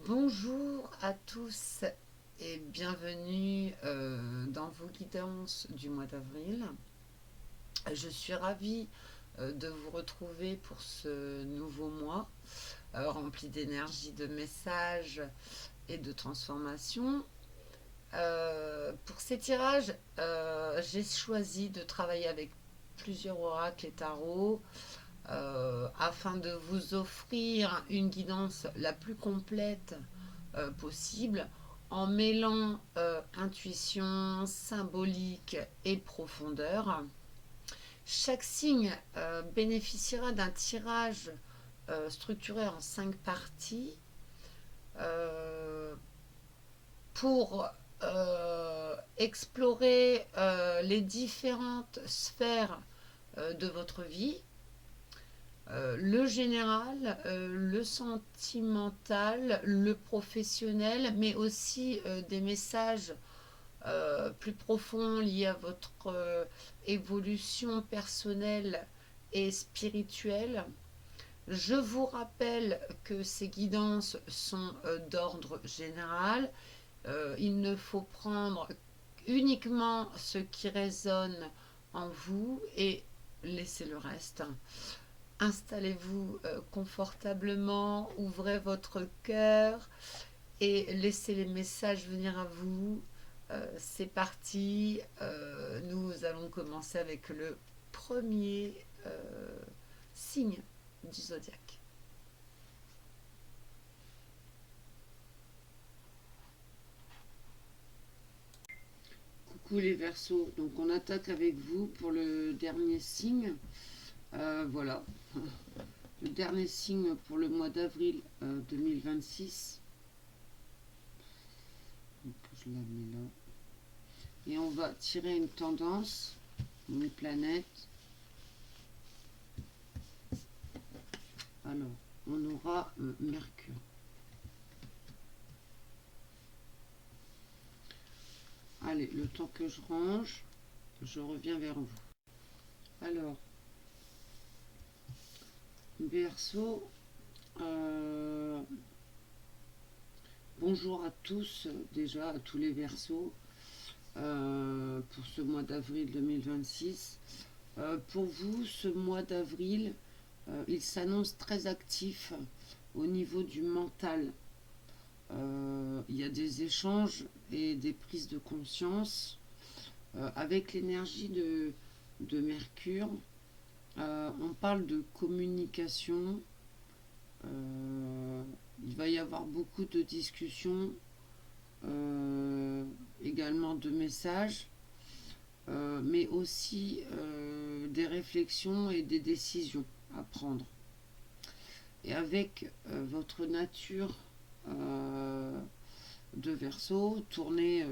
Bonjour à tous et bienvenue dans vos guidances du mois d'avril. Je suis ravie de vous retrouver pour ce nouveau mois rempli d'énergie, de messages et de transformation. Pour ces tirages, j'ai choisi de travailler avec plusieurs oracles et tarots afin de vous offrir une guidance la plus complète possible en mêlant intuition, symbolique et profondeur. Chaque signe bénéficiera d'un tirage structuré en 5 parties euh, pour explorer les différentes sphères de votre vie, le général, le sentimental, le professionnel, mais aussi des messages plus profonds liés à votre évolution personnelle et spirituelle. Je vous rappelle que ces guidances sont d'ordre général. Il ne faut prendre uniquement ce qui résonne en vous et laisser le reste. Installez-vous confortablement, ouvrez votre cœur et laissez les messages venir à vous. C'est parti. Nous allons commencer avec le premier signe du zodiaque. Coucou les Verseaux, donc on attaque avec vous pour le dernier signe. Voilà, le dernier signe pour le mois d'avril 2026. Donc je la mets là. Et on va tirer une tendance, une planète. Alors, on aura Mercure. Allez, le temps que je range, je reviens vers vous. Alors, Verseau, bonjour à tous, déjà à tous les Verseaux, pour ce mois d'avril 2026. Pour vous, ce mois d'avril, il s'annonce très actif au niveau du mental. Il y a des échanges et des prises de conscience avec l'énergie de Mercure. On parle de communication. Il va y avoir beaucoup de discussions, également de messages, mais aussi des réflexions et des décisions à prendre. Et avec votre nature de Verseau, tournée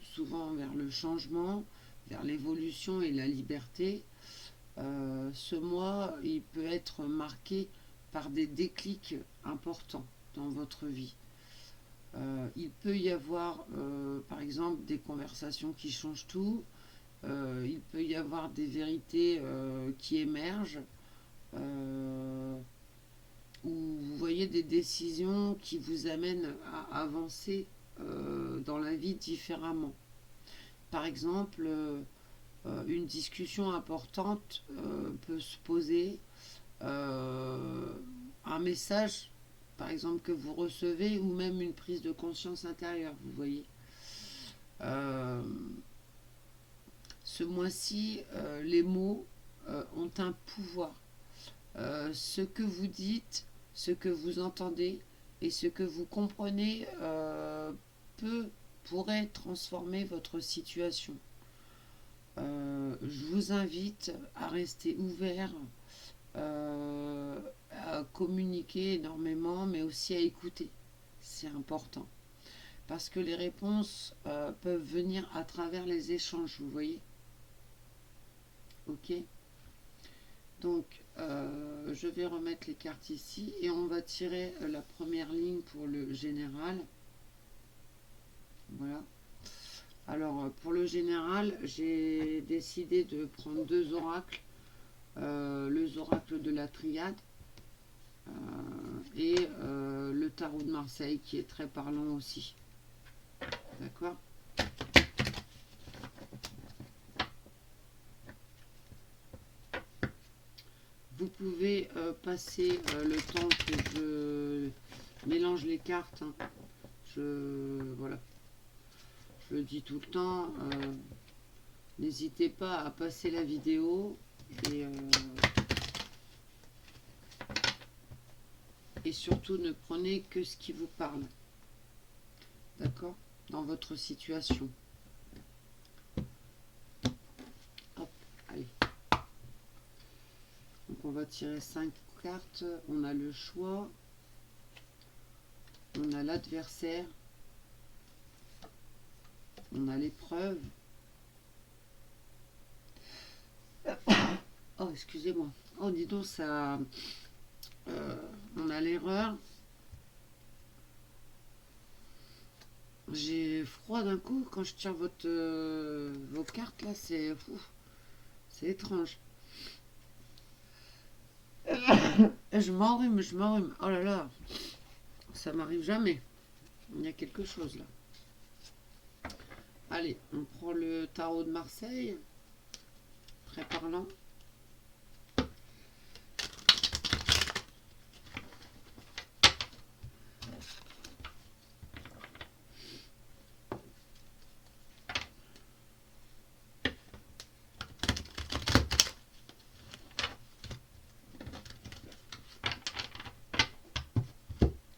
souvent vers le changement, vers l'évolution et la liberté, ce mois, il peut être marqué par des déclics importants dans votre vie. Il peut y avoir, par exemple, des conversations qui changent tout. Il peut y avoir des vérités qui émergent. Où vous voyez des décisions qui vous amènent à avancer dans la vie différemment. Par exemple, une discussion importante peut se poser, un message, par exemple, que vous recevez, ou même une prise de conscience intérieure, vous voyez. Euh, Ce mois-ci, les mots ont un pouvoir. Ce que vous dites, ce que vous entendez et ce que vous comprenez pourrait transformer votre situation. Je vous invite à rester ouvert, à communiquer énormément, mais aussi à écouter. C'est important. Parce que les réponses peuvent venir à travers les échanges, vous voyez. Ok. Donc, je vais remettre les cartes ici et on va tirer la première ligne pour le général. Voilà. Alors, pour le général, j'ai décidé de prendre deux oracles. Les oracles de la triade et le tarot de Marseille qui est très parlant aussi. D'accord? Vous pouvez passer le temps que je mélange les cartes. Hein. Voilà, je le dis tout le temps. N'hésitez pas à passer la vidéo et surtout ne prenez que ce qui vous parle. D'accord? Dans votre situation. Hop, allez. Donc on va tirer 5 cartes. On a le choix. On a l'adversaire. On a l'épreuve. Oh, excusez-moi. Oh, dis donc, ça... on a l'erreur. J'ai froid d'un coup quand je tire vos cartes, là. C'est étrange. Je m'enrhume. Oh là là. Ça m'arrive jamais. Il y a quelque chose, là. Allez, on prend le tarot de Marseille. Très parlant.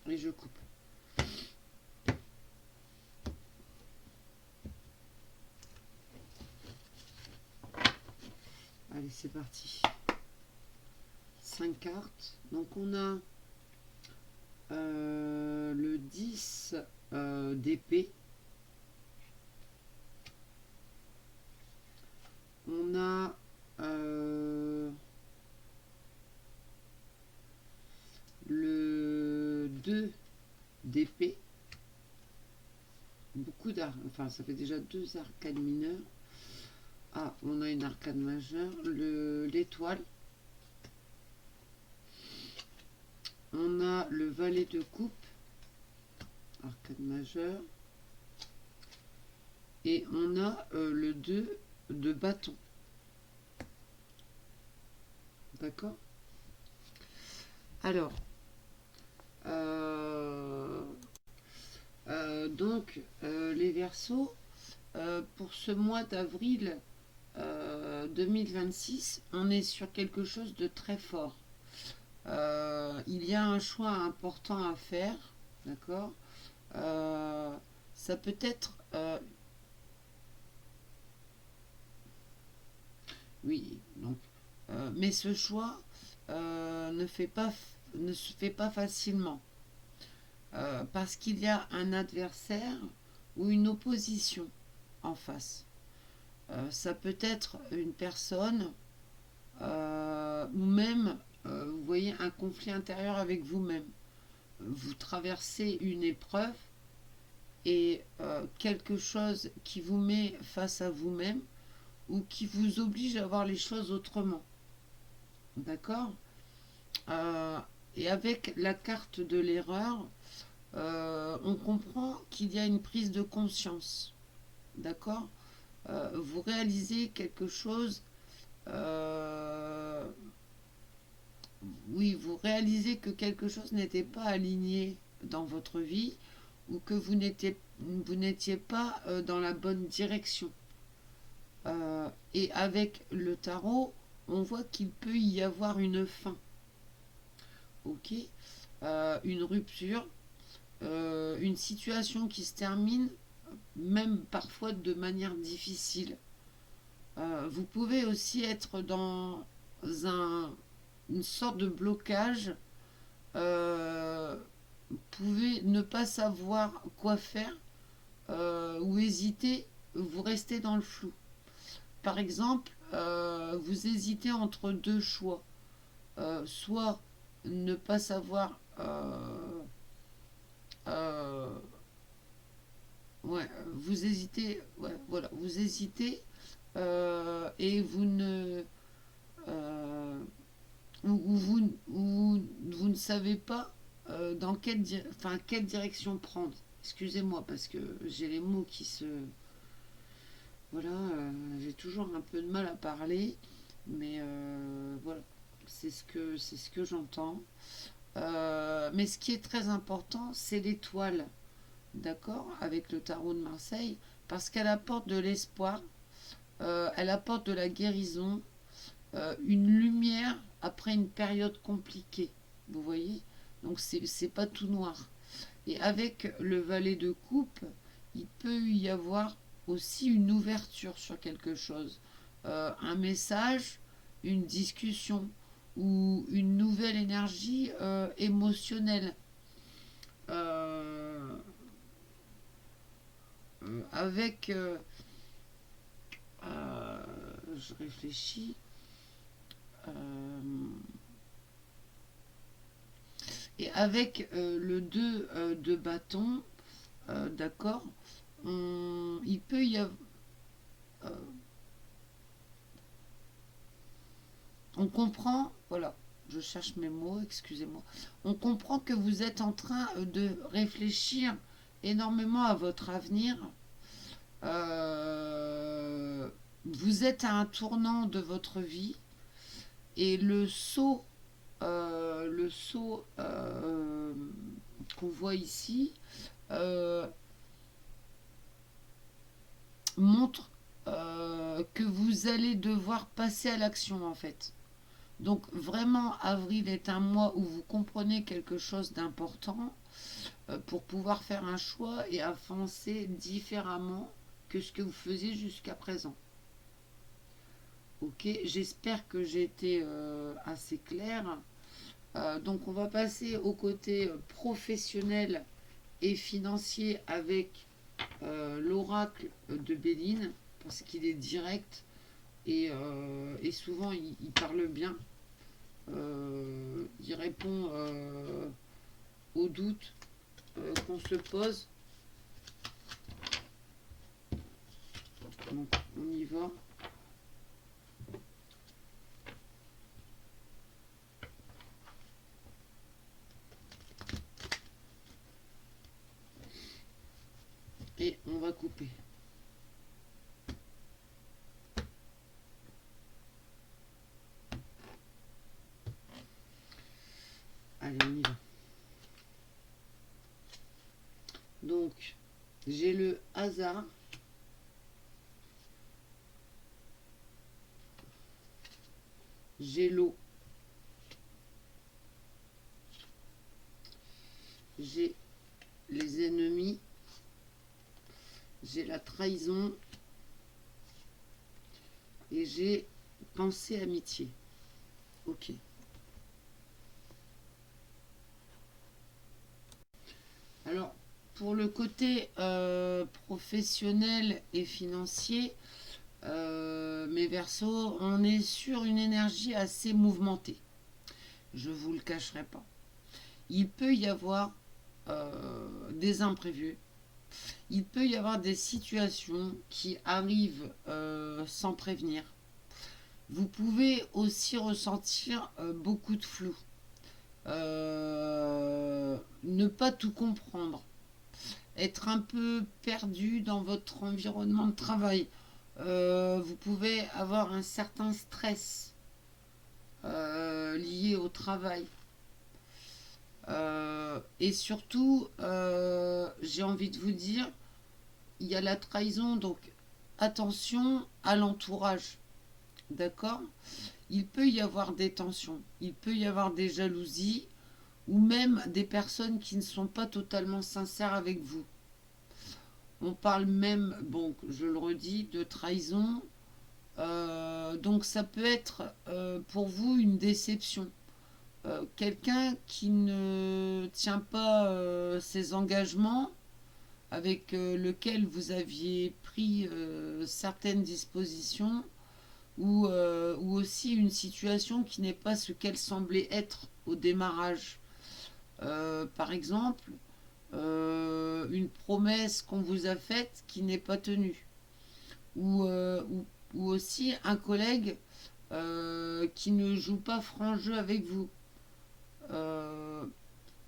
Et je coupe. Allez, c'est parti. 5 cartes. Donc on a le 10 d'épée. On a le 2 d'épée. Beaucoup d'arcanes. Enfin, ça fait déjà 2 arcanes mineures. Ah, on a une arcane majeure. L'étoile. On a le valet de coupe. Arcane majeure. Et on a le 2 de bâton. D'accord? Alors, donc, les Verseaux, pour ce mois d'avril 2026, on est sur quelque chose de très fort. Il y a un choix important à faire, d'accord? Ça peut être... oui, donc... mais ce choix ne se fait pas facilement. Parce qu'il y a un adversaire ou une opposition en face. Ça peut être une personne ou même, vous voyez, un conflit intérieur avec vous-même. Vous traversez une épreuve et quelque chose qui vous met face à vous-même ou qui vous oblige à voir les choses autrement. D'accord? Et avec la carte de l'erreur, on comprend qu'il y a une prise de conscience. D'accord? Vous réalisez quelque chose. Oui, vous réalisez que quelque chose n'était pas aligné dans votre vie ou que vous n'étiez pas dans la bonne direction. Et avec le tarot, on voit qu'il peut y avoir une fin. Ok? Une rupture, une situation qui se termine, même parfois de manière difficile. Vous pouvez aussi être dans une sorte de blocage. Vous pouvez ne pas savoir quoi faire ou hésiter, vous restez dans le flou. Par exemple, vous hésitez entre 2 choix. Soit ne pas savoir... ouais, vous hésitez, ouais, voilà, vous hésitez et vous ne... ou vous ne savez pas dans quelle direction prendre. Excusez-moi parce que j'ai les mots qui se... Voilà, j'ai toujours un peu de mal à parler, mais voilà, c'est ce que j'entends. Mais ce qui est très important, c'est l'étoile, d'accord, avec le tarot de Marseille, parce qu'elle apporte de l'espoir, elle apporte de la guérison, une lumière après une période compliquée. Vous voyez? Donc c'est pas tout noir. Et avec le valet de coupe, il peut y avoir aussi une ouverture sur quelque chose. Un message, une discussion ou une nouvelle énergie émotionnelle. Euh, avec... je réfléchis. Euh, et avec le 2 de bâton, d'accord, il peut y avoir... on comprend, voilà, je cherche mes mots, excusez-moi. On comprend que vous êtes en train de réfléchir énormément à votre avenir. Euh, Vous êtes à un tournant de votre vie et le saut qu'on voit ici euh, montre que vous allez devoir passer à l'action en fait. Donc vraiment, avril est un mois où vous comprenez quelque chose d'important pour pouvoir faire un choix et avancer différemment que ce que vous faisiez jusqu'à présent. Ok, j'espère que j'ai été assez claire. Donc on va passer au côté professionnel et financier avec l'oracle de Béline, parce qu'il est direct et souvent il parle bien. Il répond aux doutes qu'on se pose. Donc on y va. Et on va couper. Allez, on y va. Donc, j'ai le hasard. J'ai l'eau. J'ai les ennemis. J'ai la trahison. Et j'ai pensée amitié. Ok. Alors, pour le côté professionnel et financier, mes Verseaux, on est sur une énergie assez mouvementée. Je vous le cacherai pas. Il peut y avoir des imprévus. Il peut y avoir des situations qui arrivent sans prévenir. Vous pouvez aussi ressentir beaucoup de flou. Ne pas tout comprendre. Être un peu perdu dans votre environnement de travail. Vous pouvez avoir un certain stress lié au travail. Et surtout, j'ai envie de vous dire, il y a la trahison, donc attention à l'entourage. D'accord? Il peut y avoir des tensions, il peut y avoir des jalousies, ou même des personnes qui ne sont pas totalement sincères avec vous. On parle même, bon, je le redis, de trahison. Donc ça peut être pour vous une déception. Quelqu'un qui ne tient pas ses engagements avec lequel vous aviez pris certaines dispositions ou aussi une situation qui n'est pas ce qu'elle semblait être au démarrage. Par exemple, une promesse qu'on vous a faite qui n'est pas tenue. Ou aussi un collègue qui ne joue pas franc jeu avec vous.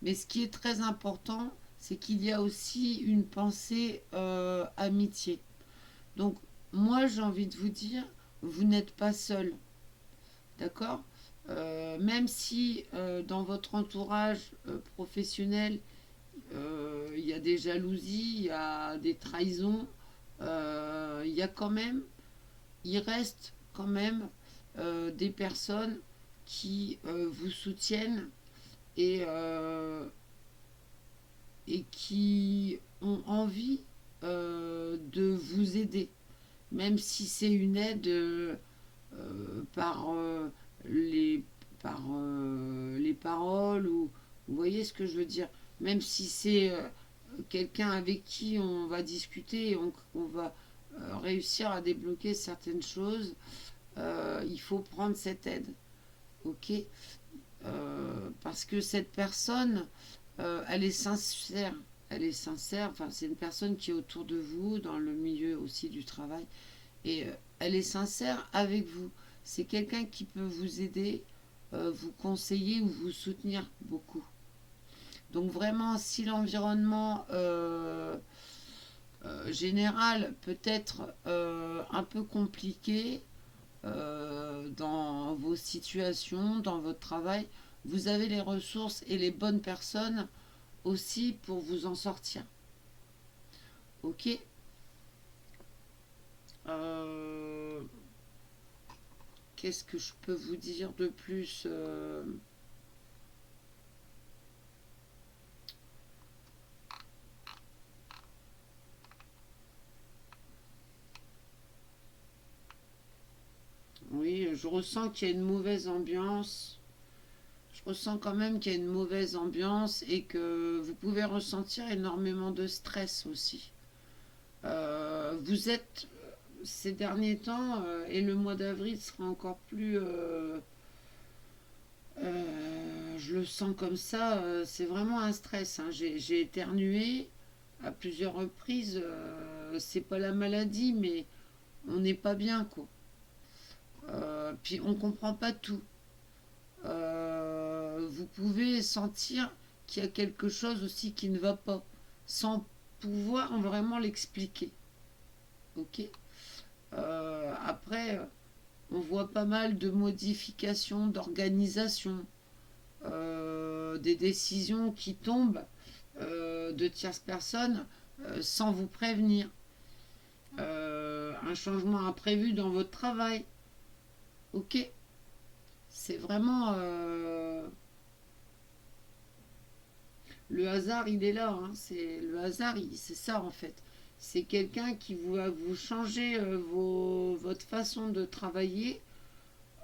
Mais Mais ce qui est très important, c'est qu'il y a aussi une pensée amitié. Donc, moi, j'ai envie de vous dire, vous n'êtes pas seul, d'accord. Même si dans votre entourage professionnel, il y a des jalousies, il y a des trahisons, il y a quand même, il reste quand même des personnes qui vous soutiennent et, et qui ont envie de vous aider, même si c'est une aide par, les, les paroles, ou vous voyez ce que je veux dire, même si c'est quelqu'un avec qui on va discuter et on va réussir à débloquer certaines choses, il faut prendre cette aide, ok. Parce que cette personne, elle est sincère. Elle est sincère, enfin, c'est une personne qui est autour de vous, dans le milieu aussi du travail, et elle est sincère avec vous. C'est quelqu'un qui peut vous aider, vous conseiller ou vous soutenir beaucoup. Donc vraiment, si l'environnement général peut être un peu compliqué dans vos situations, dans votre travail, vous avez les ressources et les bonnes personnes aussi pour vous en sortir. Ok. Euh, Qu'est-ce que je peux vous dire de plus Oui, je ressens qu'il y a une mauvaise ambiance. Je ressens quand même qu'il y a une mauvaise ambiance et que vous pouvez ressentir énormément de stress aussi. Vous êtes ces derniers temps, et le mois d'avril sera encore plus... je le sens comme ça, c'est vraiment un stress, hein. J'ai éternué à plusieurs reprises. C'est pas la maladie, mais on n'est pas bien, quoi. Puis on comprend pas tout. Vous pouvez sentir qu'il y a quelque chose aussi qui ne va pas, sans pouvoir vraiment l'expliquer. Ok. Après, on voit pas mal de modifications, d'organisation, des décisions qui tombent de tierces personnes sans vous prévenir. Un changement imprévu dans votre travail. Ok. C'est vraiment le hasard, il est là, hein. C'est le hasard, c'est ça en fait. C'est quelqu'un qui va vous changer votre façon de travailler,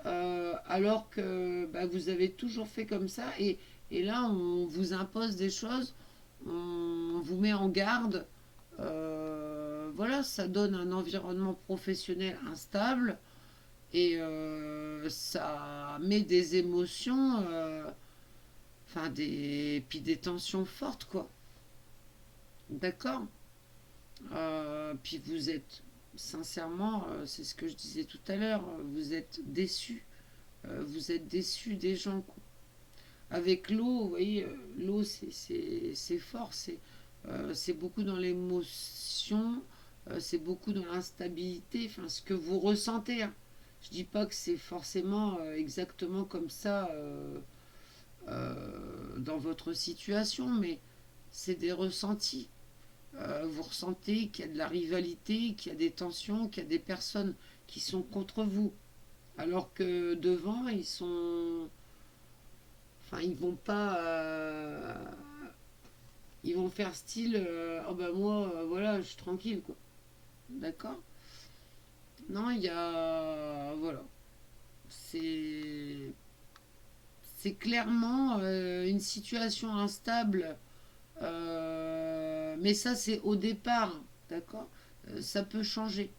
alors que bah, vous avez toujours fait comme ça, et là on vous impose des choses, on vous met en garde. Voilà, ça donne un environnement professionnel instable, et ça met des émotions, enfin puis des tensions fortes, quoi. D'accord. Puis vous êtes, sincèrement, c'est ce que je disais tout à l'heure, vous êtes déçus. Vous êtes déçus des gens, quoi. Avec l'eau, vous voyez, l'eau c'est fort, c'est beaucoup dans l'émotion, c'est beaucoup dans l'instabilité, enfin ce que vous ressentez, hein. Je dis pas que c'est forcément exactement comme ça dans votre situation, mais c'est des ressentis. Vous ressentez qu'il y a de la rivalité, qu'il y a des tensions, qu'il y a des personnes qui sont contre vous, alors que devant ils sont, enfin ils vont pas, ils vont faire style, oh ben moi voilà, je suis tranquille, quoi. D'accord. Non, il y a, voilà, c'est c'est clairement une situation instable. Mais ça, c'est au départ, d'accord. Ça peut changer.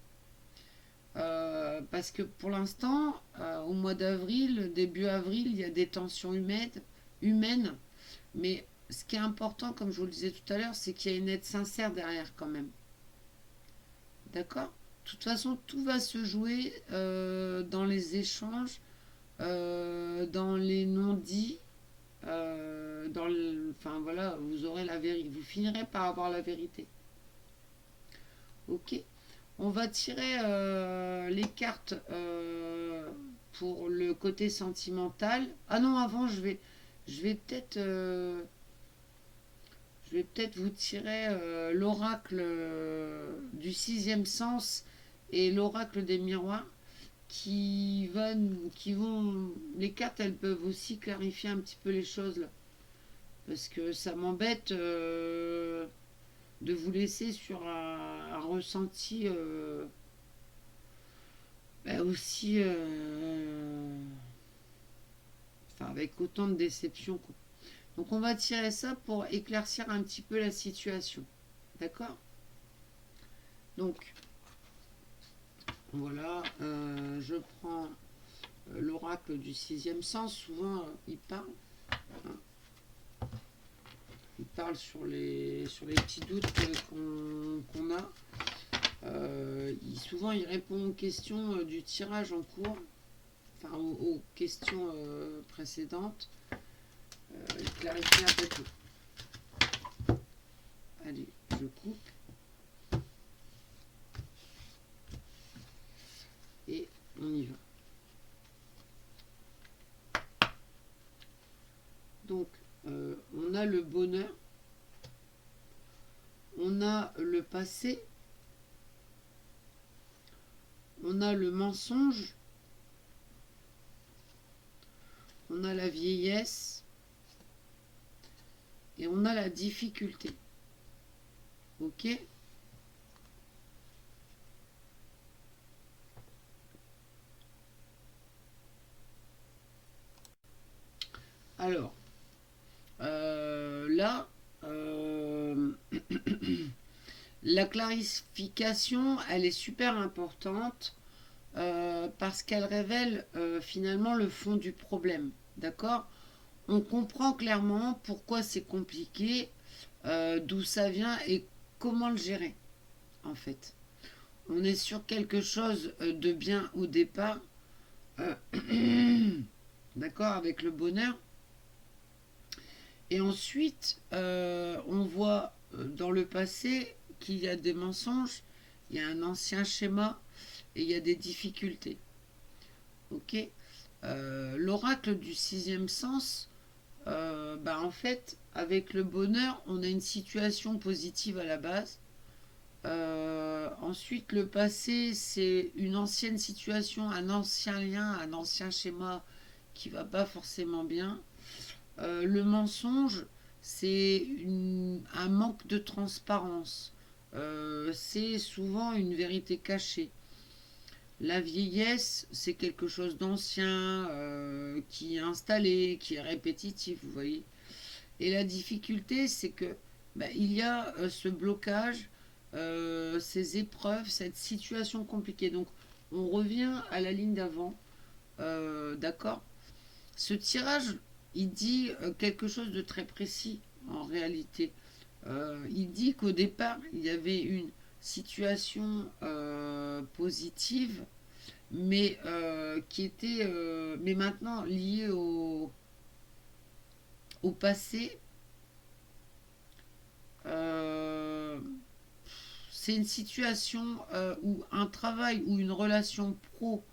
Parce que pour l'instant, au mois d'avril, début avril, il y a des tensions humaines. Mais ce qui est important, comme je vous le disais tout à l'heure, c'est qu'il y a une aide sincère derrière quand même. D'accord. De toute façon, tout va se jouer dans les échanges, dans les non-dits, enfin voilà, vous aurez la vérité, vous finirez par avoir la vérité. Ok. On va tirer les cartes pour le côté sentimental. Ah non, avant, je vais peut-être, vous tirer l'oracle du sixième sens et l'oracle des miroirs qui vont. Les cartes, elles peuvent aussi clarifier un petit peu les choses là, parce que ça m'embête de vous laisser sur un ressenti. Aussi, enfin, avec autant de déception, quoi. Donc on va tirer ça pour éclaircir un petit peu la situation. D'accord. Donc voilà, je prends l'oracle du sixième sens. Souvent, il parle. Hein, il parle sur les petits doutes qu'on a. Souvent, il répond aux questions du tirage en cours, enfin aux questions précédentes. Il clarifie un peu tout. Allez, je coupe. Et on y va. Donc, on a le bonheur, on a le passé, on a le mensonge, on a la vieillesse et on a la difficulté. Ok? Alors, là, la clarification, elle est super importante parce qu'elle révèle finalement le fond du problème. D'accord? On comprend clairement pourquoi c'est compliqué, d'où ça vient et comment le gérer, en fait. On est sur quelque chose de bien au départ, euh, d'accord, avec le bonheur. Et ensuite, on voit dans le passé qu'il y a des mensonges, il y a un ancien schéma et il y a des difficultés. Ok. L'oracle du sixième sens, en fait, avec le bonheur, on a une situation positive à la base. Ensuite, le passé, c'est une ancienne situation, un ancien lien, un ancien schéma qui va pas forcément bien. Le mensonge, c'est un manque de transparence. C'est souvent une vérité cachée. La vieillesse, c'est quelque chose d'ancien, qui est installé, qui est répétitif, vous voyez. Et la difficulté, c'est que il y a ce blocage, ces épreuves, cette situation compliquée. Donc, on revient à la ligne d'avant, d'accord. Ce tirage, il dit quelque chose de très précis en réalité. Il dit qu'au départ, il y avait une situation positive, mais qui était, mais maintenant liée au passé. Euh, c'est une situation où un travail ou une relation pro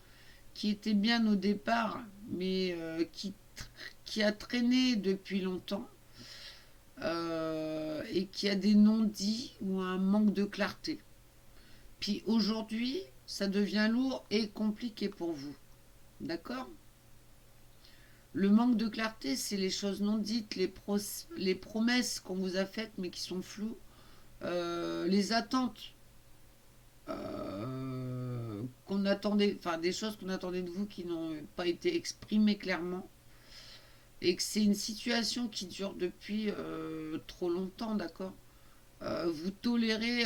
qui était bien au départ, mais qui a traîné depuis longtemps et qui a des non-dits ou un manque de clarté. Puis aujourd'hui, ça devient lourd et compliqué pour vous. D'accord. Le manque de clarté, c'est les choses non dites, les promesses qu'on vous a faites mais qui sont floues, les attentes qu'on attendait, enfin des choses qu'on attendait de vous qui n'ont pas été exprimées clairement, et que c'est une situation qui dure depuis trop longtemps, d'accord. Vous tolérez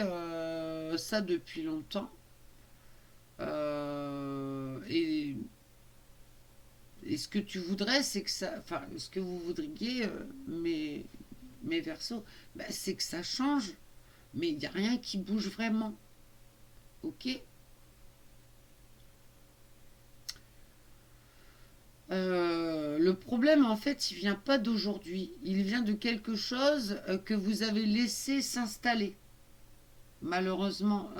ça depuis longtemps, et ce que tu voudrais, c'est que ça, enfin, ce que vous voudriez, mes versos, c'est que ça change, mais il n'y a rien qui bouge vraiment, ok. Le problème, en fait, il vient pas d'aujourd'hui. Il vient de quelque chose que vous avez laissé s'installer. Malheureusement,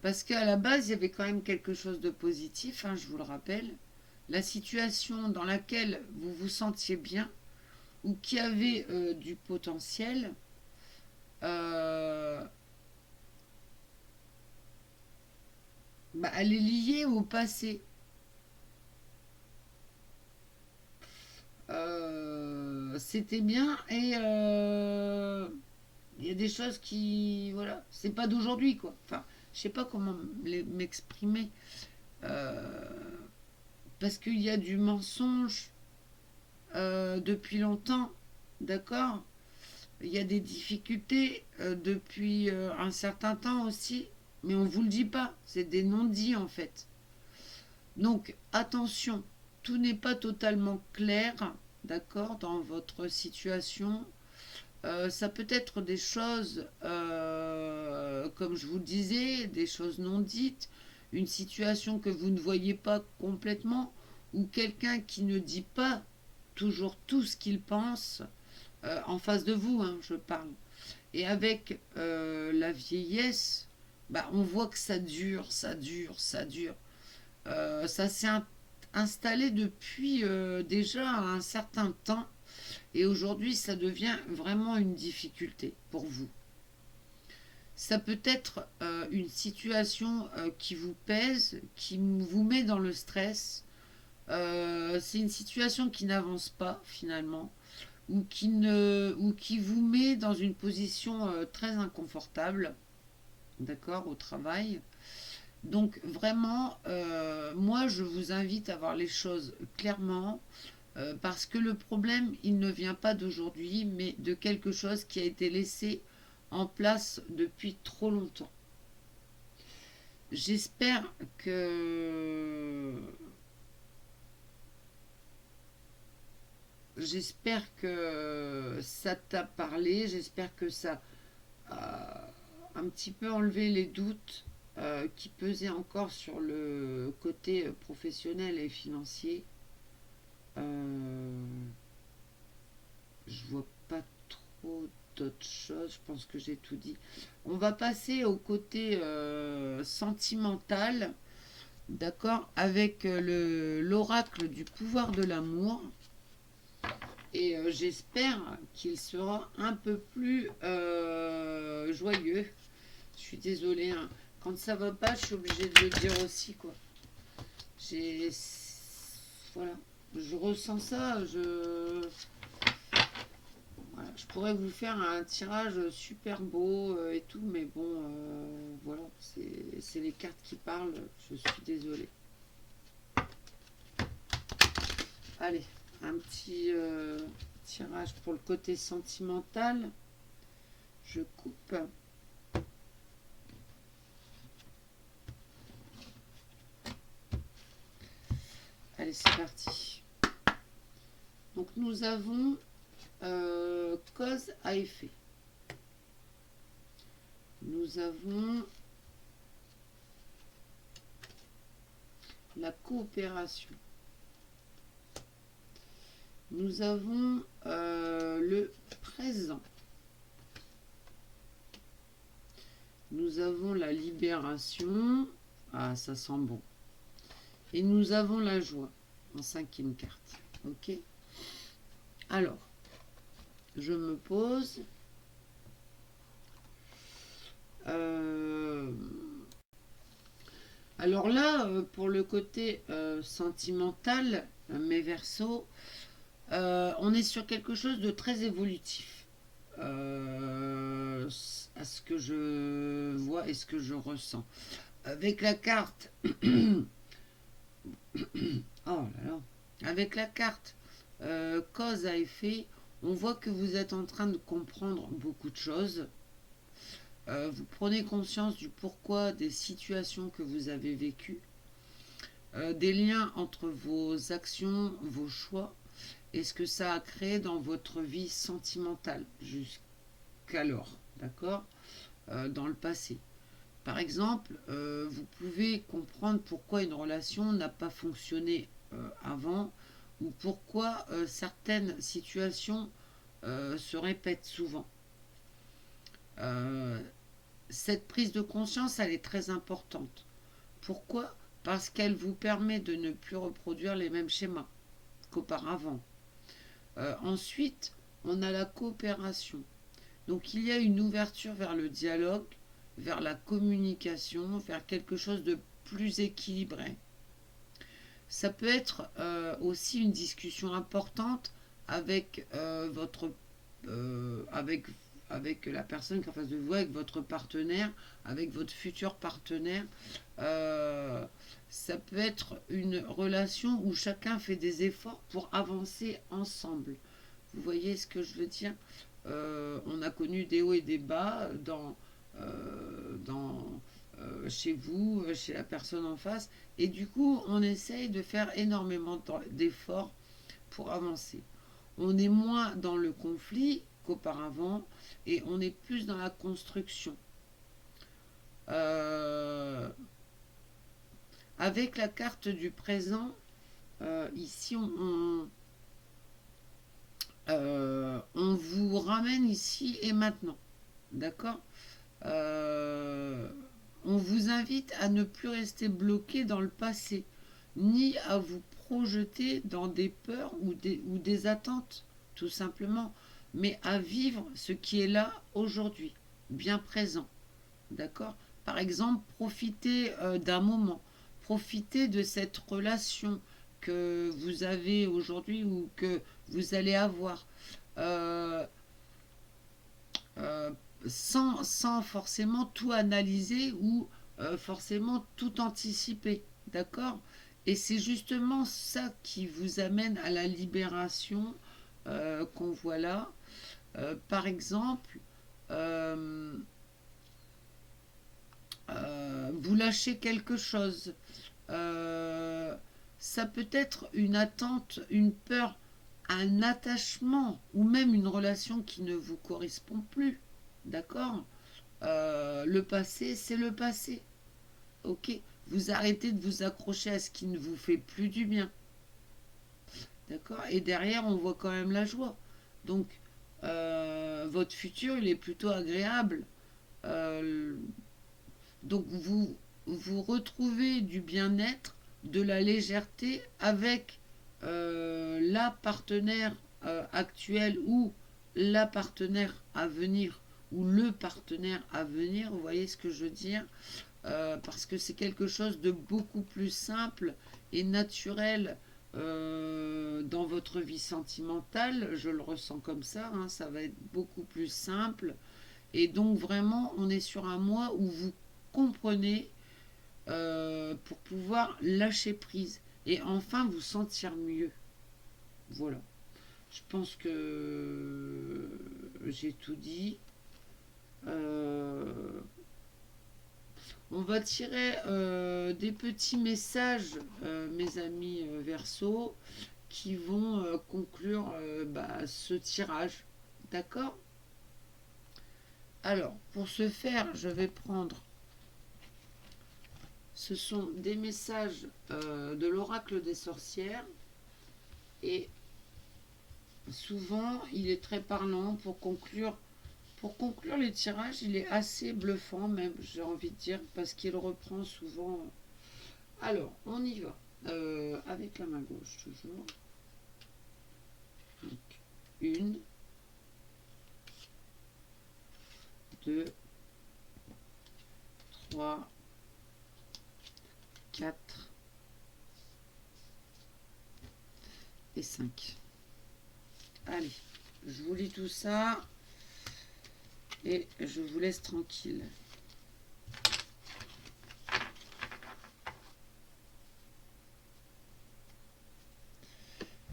parce qu'à la base, il y avait quand même quelque chose de positif, hein, je vous le rappelle. La situation dans laquelle vous vous sentiez bien ou qui avait du potentiel, euh, bah, elle est liée au passé. C'était bien et il y a des choses qui, voilà, c'est pas d'aujourd'hui quoi. Enfin, je sais pas comment m'exprimer. Euh, Parce qu'il y a du mensonge depuis longtemps, d'accord. Il y a des difficultés depuis un certain temps aussi, mais on vous le dit pas, c'est des non-dits en fait. Donc attention, tout n'est pas totalement clair, d'accord, dans votre situation. Ça peut être des choses, comme je vous le disais, des choses non dites, une situation que vous ne voyez pas complètement, ou quelqu'un qui ne dit pas toujours tout ce qu'il pense en face de vous, hein, je parle. Et avec la vieillesse, bah, on voit que ça dure, ça dure, ça dure. Ça s'est installé depuis déjà un certain temps et aujourd'hui ça devient vraiment une difficulté pour vous. Ça peut être une situation qui vous pèse, qui vous met dans le stress. C'est une situation qui n'avance pas finalement ou qui vous met dans une position très inconfortable, d'accord, au travail. Donc vraiment, moi je vous invite à voir les choses clairement parce que le problème, il ne vient pas d'aujourd'hui, mais de quelque chose qui a été laissé en place depuis trop longtemps. J'espère que ça t'a parlé, j'espère que ça a un petit peu enlevé les doutes qui pesaient encore sur le côté professionnel et financier. Euh, je vois pas trop d'autres choses, je pense que j'ai tout dit. On va passer au côté sentimental, d'accord, avec l'oracle du pouvoir de l'amour. Et j'espère qu'il sera un peu plus joyeux. Je suis désolée, hein. Quand ça va pas, je suis obligée de le dire aussi, quoi. J'ai... Voilà. Je ressens ça, voilà. Je pourrais vous faire un tirage super beau et tout, mais bon, voilà, c'est les cartes qui parlent, je suis désolée. Allez, un petit tirage pour le côté sentimental. Je coupe. Allez, c'est parti. Donc nous avons cause à effet. Nous avons la coopération. Nous avons le présent. Nous avons la libération. Ah, ça sent bon. Et nous avons la joie en cinquième carte. Ok. Alors, je me pose. Alors là, pour le côté sentimental, mes Verseaux, on est sur quelque chose de très évolutif. À ce que je vois et ce que je ressens. Avec la carte. Oh là là. Avec la carte cause à effet, on voit que vous êtes en train de comprendre beaucoup de choses. Vous prenez conscience du pourquoi des situations que vous avez vécues, des liens entre vos actions, vos choix, et ce que ça a créé dans votre vie sentimentale jusqu'alors, d'accord, dans le passé. Par exemple, vous pouvez comprendre pourquoi une relation n'a pas fonctionné avant ou pourquoi certaines situations se répètent souvent. Euh, cette prise de conscience, elle est très importante. Pourquoi? Parce qu'elle vous permet de ne plus reproduire les mêmes schémas qu'auparavant. Ensuite, on a la coopération. Donc il y a une ouverture vers le dialogue, vers la communication, vers quelque chose de plus équilibré. Ça peut être aussi une discussion importante avec avec la personne qui est en face de vous, avec votre partenaire, avec votre futur partenaire. Euh, Ça peut être une relation où chacun fait des efforts pour avancer ensemble. Vous voyez ce que je veux dire? On a connu des hauts et des bas chez vous, chez la personne en face, et du coup, on essaye de faire énormément d'efforts pour avancer. On est moins dans le conflit qu'auparavant, et on est plus dans la construction. Euh, Avec la carte du présent, ici, on vous ramène ici et maintenant. D'accord? Euh, on vous invite à ne plus rester bloqué dans le passé, ni à vous projeter dans des peurs ou des attentes, tout simplement, mais à vivre ce qui est là aujourd'hui, bien présent. D'accord? Par exemple, profitez d'un moment, profitez de cette relation que vous avez aujourd'hui ou que vous allez avoir. Euh, euh, sans forcément tout analyser ou forcément tout anticiper. D'accord? Et c'est justement ça qui vous amène à la libération qu'on voit là. Par exemple, euh, vous lâchez quelque chose. Euh, Ça peut être une attente, une peur, un attachement ou même une relation qui ne vous correspond plus. D'accord? Le passé, c'est le passé. Ok? Vous arrêtez de vous accrocher à ce qui ne vous fait plus du bien. D'accord? Et derrière, on voit quand même la joie. Donc, votre futur, il est plutôt agréable. Euh, donc, vous retrouvez du bien-être, de la légèreté avec la partenaire actuelle ou la partenaire à venir ou le partenaire à venir, vous voyez ce que je veux dire? Parce que c'est quelque chose de beaucoup plus simple et naturel dans votre vie sentimentale, je le ressens comme ça, hein, ça va être beaucoup plus simple. Et donc vraiment, on est sur un mois où vous comprenez pour pouvoir lâcher prise et enfin vous sentir mieux. Voilà. Je pense que j'ai tout dit. Euh, on va tirer des petits messages, mes amis Verseau, qui vont conclure ce tirage. D'accord? Alors, pour ce faire, je vais prendre. Ce sont des messages de l'oracle des sorcières et souvent il est très parlant pour conclure les tirages, il est assez bluffant même, j'ai envie de dire, parce qu'il reprend souvent. Alors, on y va. Avec la main gauche toujours. Donc, 1, 2, 3, 4 et 5. Allez, je vous lis tout ça et je vous laisse tranquille.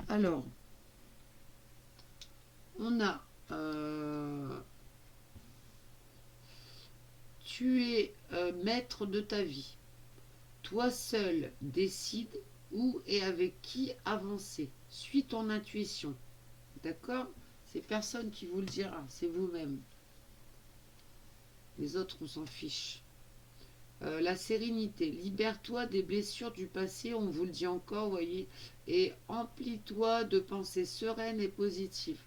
Alors, on a tu es maître de ta vie. Toi seul décide où et avec qui avancer. Suis ton intuition. D'accord? C'est personne qui vous le dira, c'est vous-même. Les autres, on s'en fiche. La sérénité. Libère-toi des blessures du passé, on vous le dit encore, voyez, et emplis-toi de pensées sereines et positives.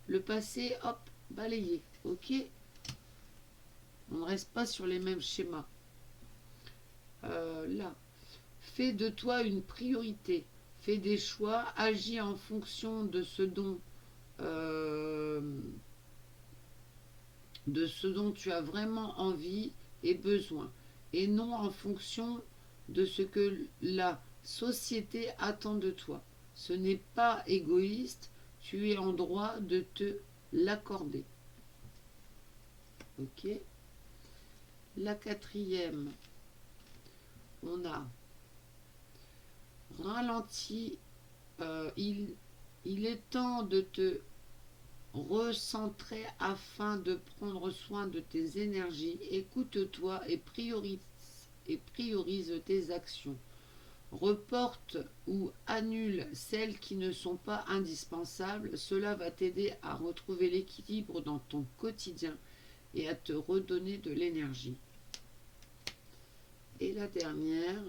Le passé, hop, balayé, ok. On ne reste pas sur les mêmes schémas. Là, fais de toi une priorité. Fais des choix, agis en fonction euh, de ce dont tu as vraiment envie et besoin, et non en fonction de ce que la société attend de toi. Ce n'est pas égoïste, tu es en droit de te l'accorder. Ok. La quatrième, on a ralenti. Il est temps de te recentrer afin de prendre soin de tes énergies. Écoute-toi et priorise tes actions. Reporte ou annule celles qui ne sont pas indispensables. Cela va t'aider à retrouver l'équilibre dans ton quotidien et à te redonner de l'énergie. Et la dernière,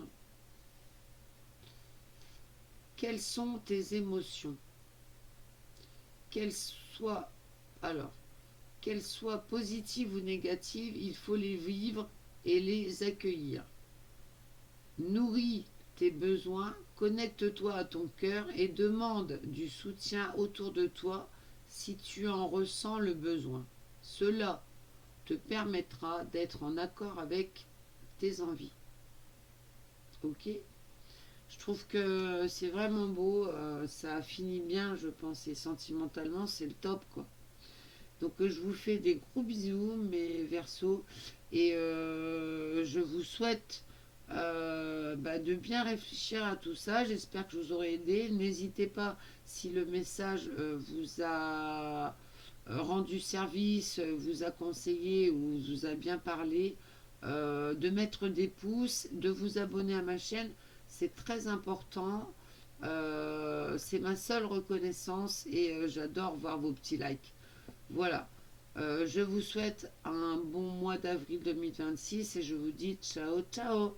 quelles sont tes émotions? Qu'elles soient, alors, qu'elles soient positives ou négatives, il faut les vivre et les accueillir. Nourris tes besoins, connecte-toi à ton cœur et demande du soutien autour de toi si tu en ressens le besoin. Cela te permettra d'être en accord avec tes envies. Ok? Je trouve que c'est vraiment beau, ça finit bien, je pense, et sentimentalement, c'est le top, quoi. Donc je vous fais des gros bisous, mes Verseaux, et je vous souhaite de bien réfléchir à tout ça. J'espère que je vous aurai aidé. N'hésitez pas, si le message vous a rendu service, vous a conseillé ou vous a bien parlé, de mettre des pouces, de vous abonner à ma chaîne. C'est très important. C'est ma seule reconnaissance et j'adore voir vos petits likes. Voilà. Je vous souhaite un bon mois d'avril 2026 et je vous dis ciao ciao.